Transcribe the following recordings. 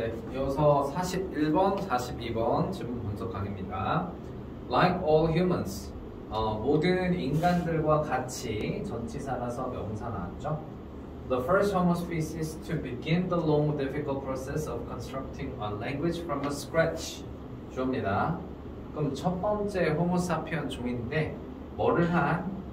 네, 이어서 41번, 42번 질문 분석 강의입니다. Like all humans, 모든 인간들과 같이 전치사라서 명사 나왔죠. The first Homo species to begin the long, difficult process of constructing a language from a scratch. 주어입니다. 그럼 첫 번째 호모 사피언 종인데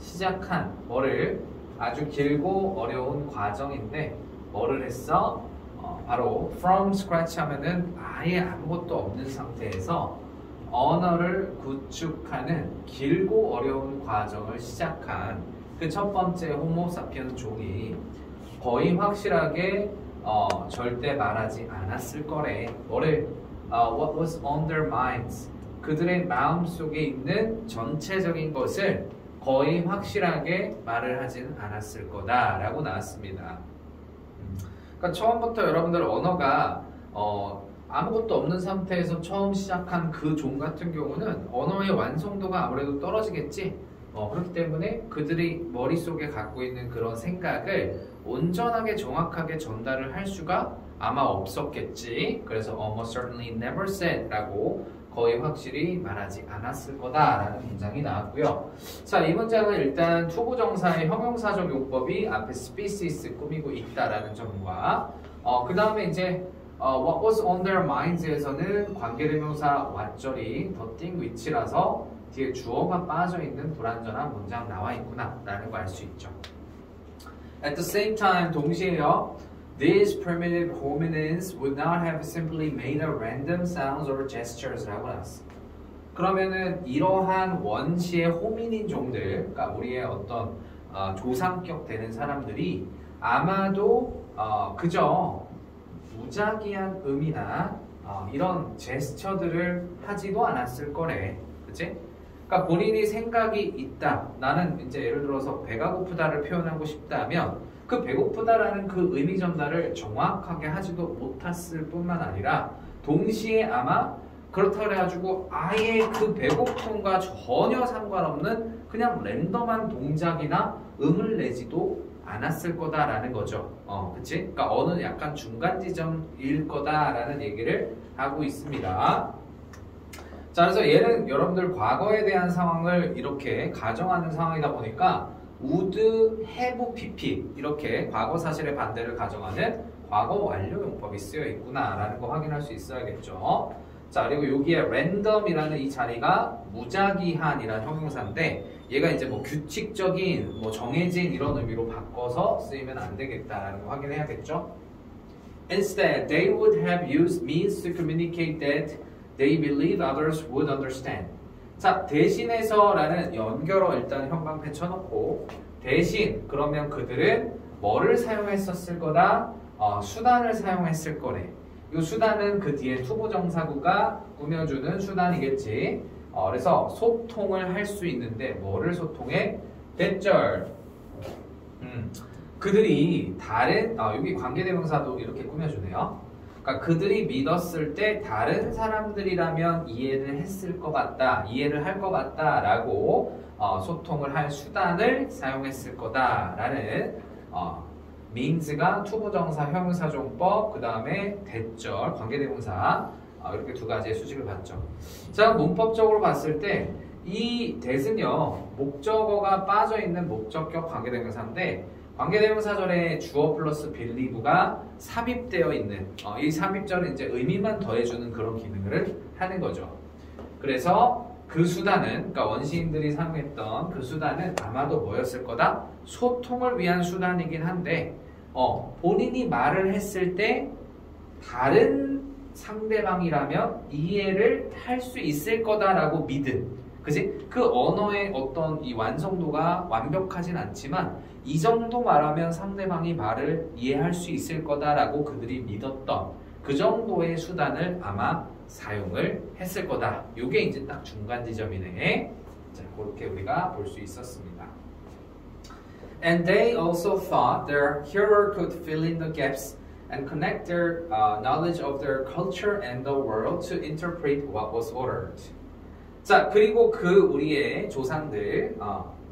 시작한, 뭐를 아주 길고 어려운 과정인데 뭐를 했어? 바로 from scratch 하면은 아예 아무것도 없는 상태에서 언어를 구축하는 길고 어려운 과정을 시작한 그 첫 번째 호모 사피언스 종이 거의 확실하게 절대 말하지 않았을 거래. what was on their minds, 그들의 마음 속에 있는 전체적인 것을 거의 확실하게 말을 하지는 않았을 거다라고 나왔습니다. 그러니까 처음부터 여러분들 언어가 아무것도 없는 상태에서 처음 시작한 그 종 같은 경우는 언어의 완성도가 아무래도 떨어지겠지. 그렇기 때문에 그들이 머릿속에 갖고 있는 그런 생각을 온전하게 정확하게 전달을 할 수가 아마 없었겠지. 그래서 almost certainly never said 라고 거의 확실히 말하지 않았을 거다라는 문장이 나왔고요. 자, 이 문장은 일단 투부정사의 형용사적 용법이 앞에 species 꾸미고 있다라는 점과 그 다음에 이제 what was on their minds에서는 관계대명사 what절이 더띵 위치라서 뒤에 주어가 빠져있는 불완전한 문장 나와 있구나 라는 거 알 수 있죠. At the same time, 동시에요, these primitive hominins would not have simply made a random sounds or gestures 라고 나왔어. 그러면은 이러한 원시의 호미닌 종들, 그러니까 우리의 어떤 조상격 되는 사람들이 아마도 그저 무작위한 음이나 이런 제스처들을 하지도 않았을 거래. 그치? 그러니까 본인이 생각이 있다. 나는 이제 예를 들어서 배가 고프다를 표현하고 싶다면 그 배고프다라는 그 의미 전달을 정확하게 하지도 못했을 뿐만 아니라 동시에 아마 그렇다 그래가지고 아예 그 배고픔과 전혀 상관없는 그냥 랜덤한 동작이나 음을 내지도 않았을 거다라는 거죠. 그치? 그러니까 어느 약간 중간 지점일 거다라는 얘기를 하고 있습니다. 자, 그래서 얘는 여러분들 과거에 대한 상황을 이렇게 가정하는 상황이다 보니까 would, have, pp 이렇게 과거 사실의 반대를 가정하는 과거 완료 용법이 쓰여 있구나라는 거 확인할 수 있어야겠죠. 자, 그리고 여기에 random이라는 이 자리가 무작위한이라는 형용사인데 얘가 이제 뭐 규칙적인, 뭐 정해진 이런 의미로 바꿔서 쓰이면 안 되겠다라는 거 확인해야겠죠. Instead, they would have used means to communicate that they believe others would understand. 자, 대신해서라는 연결어 일단 형광펜 쳐놓고 대신 그러면 그들은 뭐를 사용했었을 거다? 수단을 사용했을 거래. 이 수단은 그 뒤에 투부정사구가 꾸며주는 수단이겠지. 그래서 소통을 할 수 있는데 뭐를 소통해? 대절. 그들이 다른 여기 관계대명사도 이렇게 꾸며주네요. 그러니까 그들이 믿었을 때 다른 사람들이라면 이해를 했을 것 같다, 이해를 할 것 같다라고 소통을 할 수단을 사용했을 거다라는 means가 투부정사 형용사종법, 그 다음에 대절 관계대명사 이렇게 두 가지의 수식을 봤죠. 자, 문법적으로 봤을 때 이 that은요 목적어가 빠져있는 목적격 관계대명사인데 관계대명사절에 주어 플러스 believe가 삽입되어 있는 이 삽입절은 이제 의미만 더해주는 그런 기능을 하는 거죠. 그래서 그 수단은, 그러니까 원시인들이 사용했던 그 수단은 아마도 뭐였을 거다? 소통을 위한 수단이긴 한데 본인이 말을 했을 때 다른 상대방이라면 이해를 할 수 있을 거다라고 믿은, 그지? 그 언어의 어떤 이 완성도가 완벽하진 않지만 이 정도 말하면 상대방이 말을 이해할 수 있을 거다라고 그들이 믿었던 그 정도의 수단을 아마 사용을 했을 거다. 이게 이제 딱 중간 지점이네. 자, 그렇게 우리가 볼 수 있었습니다. And they also thought their hearer could fill in the gaps and connect their knowledge of their culture and the world to interpret what was ordered. 자, 그리고 그 우리의 조상들,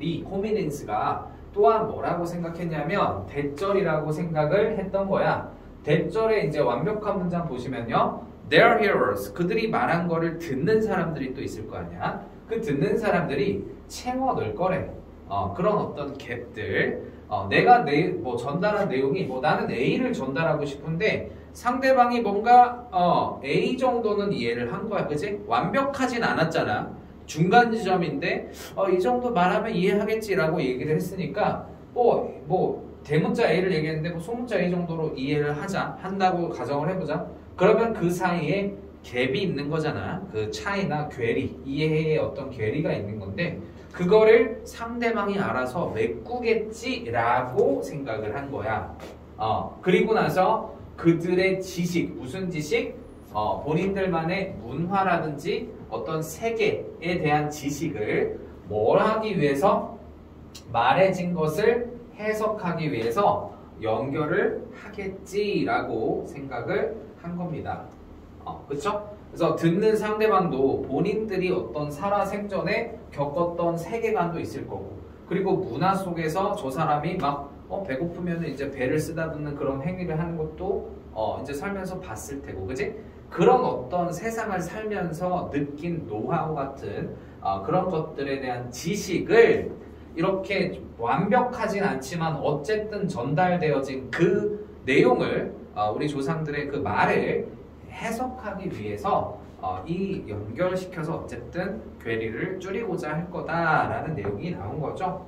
이 호미닌스가 또한 뭐라고 생각했냐면 대절이라고 생각을 했던 거야. 대절의 이제 완벽한 문장 보시면요. Their hearers. 그들이 말한 거를 듣는 사람들이 또 있을 거 아니야. 그 듣는 사람들이 채워 넣을 거래. 그런 어떤 갭들. 내가 뭐 전달한 내용이 뭐 나는 A를 전달하고 싶은데 상대방이 뭔가 A 정도는 이해를 한 거야. 그치? 완벽하진 않았잖아. 중간 지점인데 이 정도 말하면 이해하겠지라고 얘기를 했으니까 뭐 대문자 A를 얘기했는데 뭐 소문자 A 정도로 이해를 한다고 가정을 해보자. 그러면 그 사이에 갭이 있는 거잖아. 그 차이나 괴리, 이해의 어떤 괴리가 있는 건데 그거를 상대방이 알아서 메꾸겠지라고 생각을 한 거야. 그리고 나서 그들의 지식, 무슨 지식? 본인들만의 문화라든지 어떤 세계에 대한 지식을 뭘 하기 위해서 말해진 것을 해석하기 위해서 연결을 하겠지라고 생각을 한 겁니다. 그쵸? 그래서 듣는 상대방도 본인들이 어떤 살아생전에 겪었던 세계관도 있을 거고 그리고 문화 속에서 저 사람이 막 배고프면 이제 배를 쓰다듬는 그런 행위를 하는 것도 이제 살면서 봤을 테고 그지? 그런 어떤 세상을 살면서 느낀 노하우 같은 그런 것들에 대한 지식을 이렇게 완벽하진 않지만 어쨌든 전달되어진 그 내용을 우리 조상들의 그 말을 해석하기 위해서 이 연결시켜서 어쨌든 괴리를 줄이고자 할 거다라는 내용이 나온 거죠.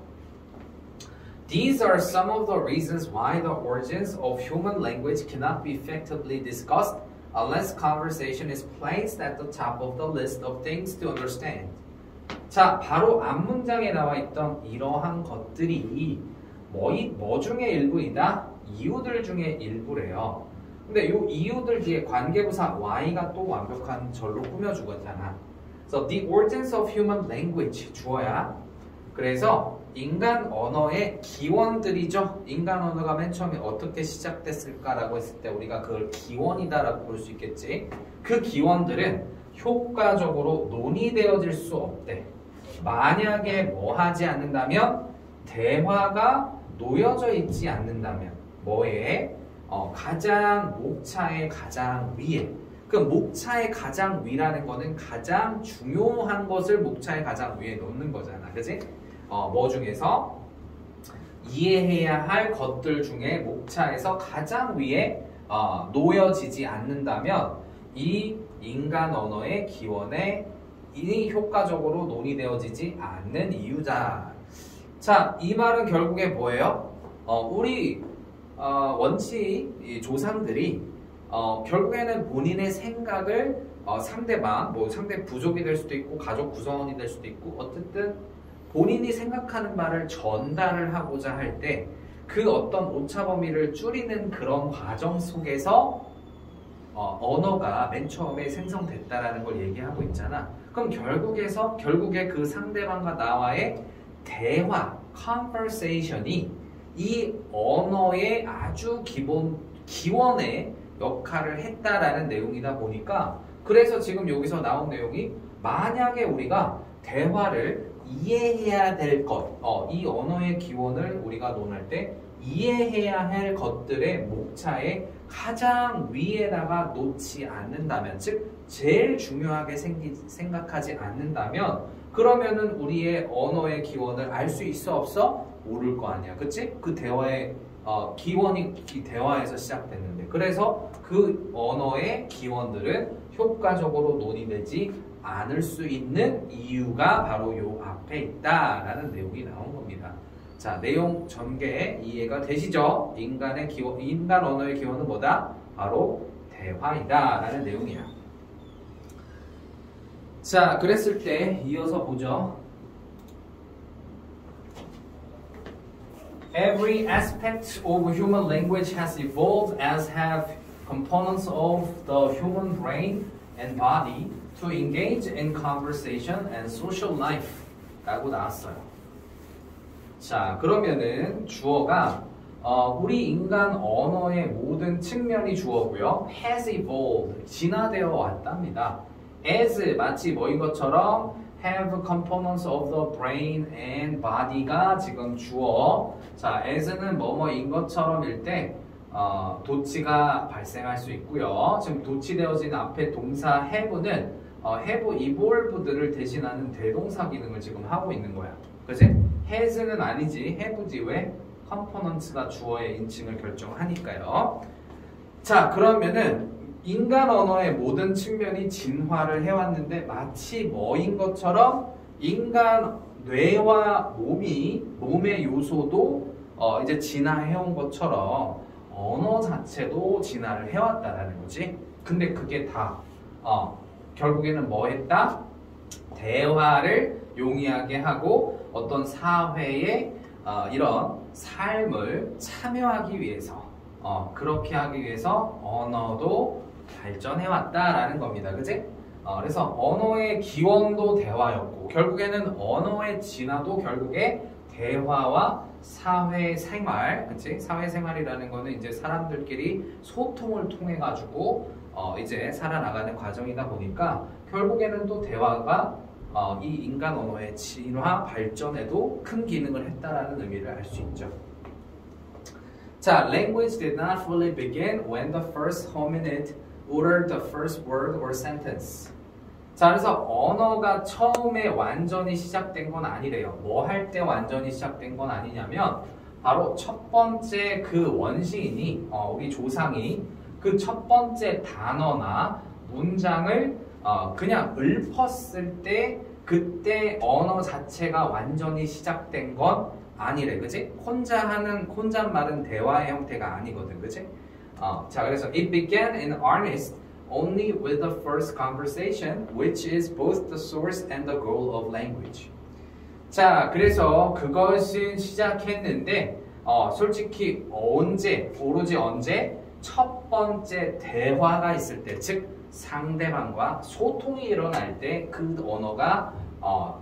These are some of the reasons why the origins of human language cannot be effectively discussed unless conversation is placed at the top of the list of things to understand. 자, 바로 앞문장에 나와 있던 이러한 것들이 뭐 중에 일부이다? 이유들 중에 일부래요. 근데 이 이유들 뒤에 관계부사 Y가 또 완벽한 절로 꾸며주거잖아. 그래서 the origins of human language 주어야. 그래서 인간 언어의 기원들이죠. 인간 언어가 맨 처음에 어떻게 시작됐을까라고 했을 때 우리가 그걸 기원이다라고 볼 수 있겠지. 그 기원들은 효과적으로 논의되어질 수 없대. 만약에 뭐 하지 않는다면 대화가 놓여져 있지 않는다면 뭐에? 가장 목차의 가장 위에. 그 목차의 가장 위라는 거는 가장 중요한 것을 목차의 가장 위에 놓는 거잖아. 그치? 뭐 중에서 이해해야 할 것들 중에 목차에서 가장 위에 놓여지지 않는다면 이 인간 언어의 기원에 이 효과적으로 논의되어지지 않는 이유다. 자, 이 말은 결국에 뭐예요? 우리 원치 조상들이 결국에는 본인의 생각을 상대방, 뭐 상대 부족이 될 수도 있고 가족 구성원이 될 수도 있고 어쨌든 본인이 생각하는 말을 전달을 하고자 할 때 그 어떤 오차 범위를 줄이는 그런 과정 속에서 언어가 맨 처음에 생성됐다라는 걸 얘기하고 있잖아. 그럼 결국에 그 상대방과 나와의 대화, conversation이 이 언어의 아주 기원의 역할을 했다라는 내용이다 보니까 그래서 지금 여기서 나온 내용이 만약에 우리가 대화를 이해해야 될 것, 이 언어의 기원을 우리가 논할 때 이해해야 할 것들의 목차에 가장 위에다가 놓지 않는다면, 즉 제일 중요하게 생각하지 않는다면 그러면은 우리의 언어의 기원을 알 수 있어 없어? 모를 거 아니야. 그치? 그 대화의 기원이 대화에서 시작됐는데 그래서 그 언어의 기원들은 효과적으로 논의되지 않을 수 있는 이유가 바로 요 앞에 있다라는 내용이 나온 겁니다. 자, 내용 전개 이해가 되시죠? 인간 언어의 기원은 뭐다? 바로 대화이다라는 내용이야. 자, 그랬을 때 이어서 보죠. Every aspect of human language has evolved as have components of the human brain and body to engage in conversation and social life 라고 나왔어요. 자, 그러면은 주어가 우리 인간 언어의 모든 측면이 주어고요. has evolved, 진화되어 왔답니다. as 마치 뭐인 것처럼 have components of the brain and body가 지금 주어. 자, as는 뭐뭐인 것처럼일 때 도치가 발생할 수 있고요. 지금 도치되어진 앞에 동사 have는 have evolved를 대신하는 대동사 기능을 지금 하고 있는 거야. 그치? has는 아니지. have지. 왜? 컴포넌트가 주어의 인칭을 결정하니까요. 자, 그러면은 인간 언어의 모든 측면이 진화를 해왔는데 마치 뭐인 것처럼 인간 뇌와 몸의 요소도 이제 진화해온 것처럼 언어 자체도 진화를 해왔다라는 거지. 근데 그게 다 결국에는 뭐 했다? 대화를 용이하게 하고 어떤 사회의 이런 삶을 참여하기 위해서 그렇게 하기 위해서 언어도 발전해왔다라는 겁니다. 그치? 그래서 언어의 기원도 대화였고 결국에는 언어의 진화도 결국에 대화와 사회생활, 그치? 사회생활이라는 거는 이제 사람들끼리 소통을 통해 가지고 이제 살아나가는 과정이다 보니까 결국에는 또 대화가 이 인간 언어의 진화 발전에도 큰 기능을 했다라는 의미를 알 수 있죠. 자, language did not fully begin when the first hominid uttered the first word or sentence. 자, 그래서 언어가 처음에 완전히 시작된 건 아니래요. 뭐 할 때 완전히 시작된 건 아니냐면 바로 첫 번째 그 원시인이 우리 조상이 그 첫 번째 단어나 문장을 그냥 읊었을 때 그때 언어 자체가 완전히 시작된 건 아니래. 그치? 혼잣말은 대화의 형태가 아니거든. 그치? 자, 그래서 it began in earnest only with the first conversation, which is both the source and the goal of language. 자, 그래서 그것은 시작했는데 솔직히 오로지 언제? 첫 번째 대화가 있을 때, 즉 상대방과 소통이 일어날 때 그 언어가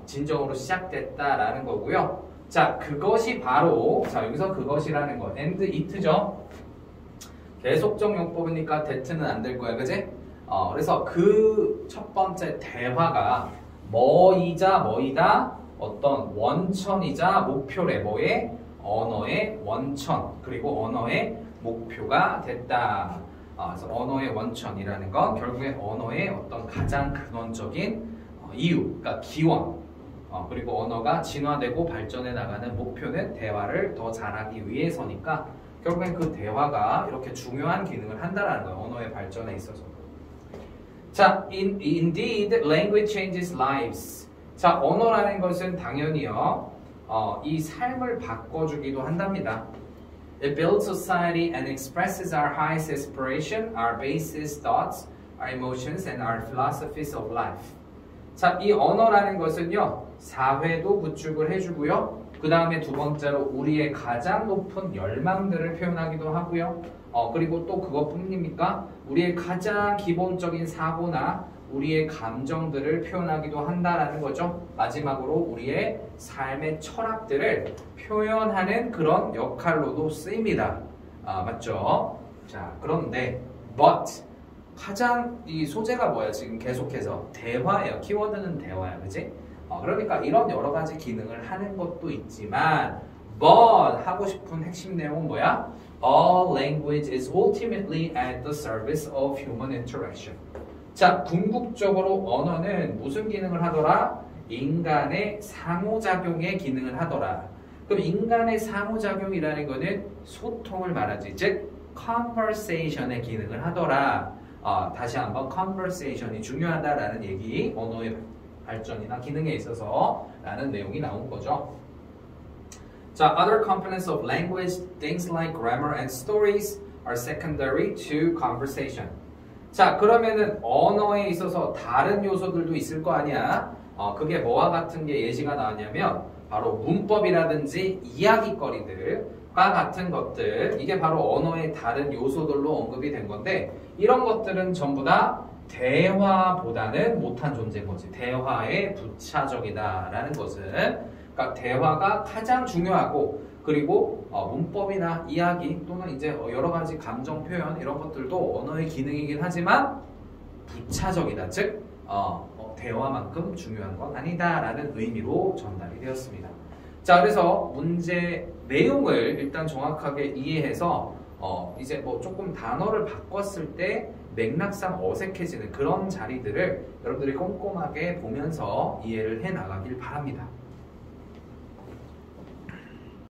진정으로 시작됐다라는 거고요. 자, 그것이 바로 여기서 그것이라는 거 and it죠. 계속적 용법이니까 that는 안 될 거야, 그지? 그래서 그 첫 번째 대화가 뭐이다 어떤 원천이자 목표래. 뭐의? 언어의 원천 그리고 언어의 목표가 됐다. 그래서 언어의 원천이라는 건 결국에 언어의 어떤 가장 근원적인 이유, 그러니까 기원. 그리고 언어가 진화되고 발전해 나가는 목표는 대화를 더 잘하기 위해서니까 결국엔 그 대화가 이렇게 중요한 기능을 한다라는 거예요. 언어의 발전에 있어서. 자, indeed, language changes lives. 자, 언어라는 것은 당연히요, 이 삶을 바꿔주기도 한답니다. It builds society and expresses our highest aspiration, our basest thoughts, our emotions, and our philosophies of life. 자, 이 언어라는 것은요, 사회도 구축을 해주고요. 그 다음에 두 번째로 우리의 가장 높은 열망들을 표현하기도 하고요. 그리고 또 그것뿐입니까? 우리의 가장 기본적인 사고나 우리의 감정들을 표현하기도 한다라는 거죠. 마지막으로 우리의 삶의 철학들을 표현하는 그런 역할로도 쓰입니다. 맞죠? 자, 그런데 but 가장 이 소재가 뭐야? 지금 계속해서 대화예요. 키워드는 대화야, 그치? 그러니까 이런 여러 가지 기능을 하는 것도 있지만 but 하고 싶은 핵심 내용은 뭐야? All language is ultimately at the service of human interaction. 자, 궁극적으로 언어는 무슨 기능을 하더라? 인간의 상호작용의 기능을 하더라. 그럼 인간의 상호작용이라는 거는 소통을 말하지. 즉, conversation의 기능을 하더라. 다시 한번 conversation이 중요하다라는 얘기, 언어의 발전이나 기능에 있어서 라는 내용이 나온 거죠. 자, other components of language, things like grammar and stories are secondary to conversation. 자, 그러면은 언어에 있어서 다른 요소들도 있을 거 아니야. 그게 뭐와 같은 게 예시가 나왔냐면 바로 문법이라든지 이야기거리들과 같은 것들, 이게 바로 언어의 다른 요소들로 언급이 된 건데 이런 것들은 전부 다 대화보다는 못한 존재인 거지. 대화에 부차적이다라는 것은, 그러니까 대화가 가장 중요하고 그리고 문법이나 이야기 또는 이제 여러 가지 감정 표현 이런 것들도 언어의 기능이긴 하지만 부차적이다. 즉 대화만큼 중요한 건 아니다라는 의미로 전달이 되었습니다. 자, 그래서 문제 내용을 일단 정확하게 이해해서 이제 뭐 조금 단어를 바꿨을 때 맥락상 어색해지는 그런 자리들을 여러분들이 꼼꼼하게 보면서 이해를 해 나가길 바랍니다.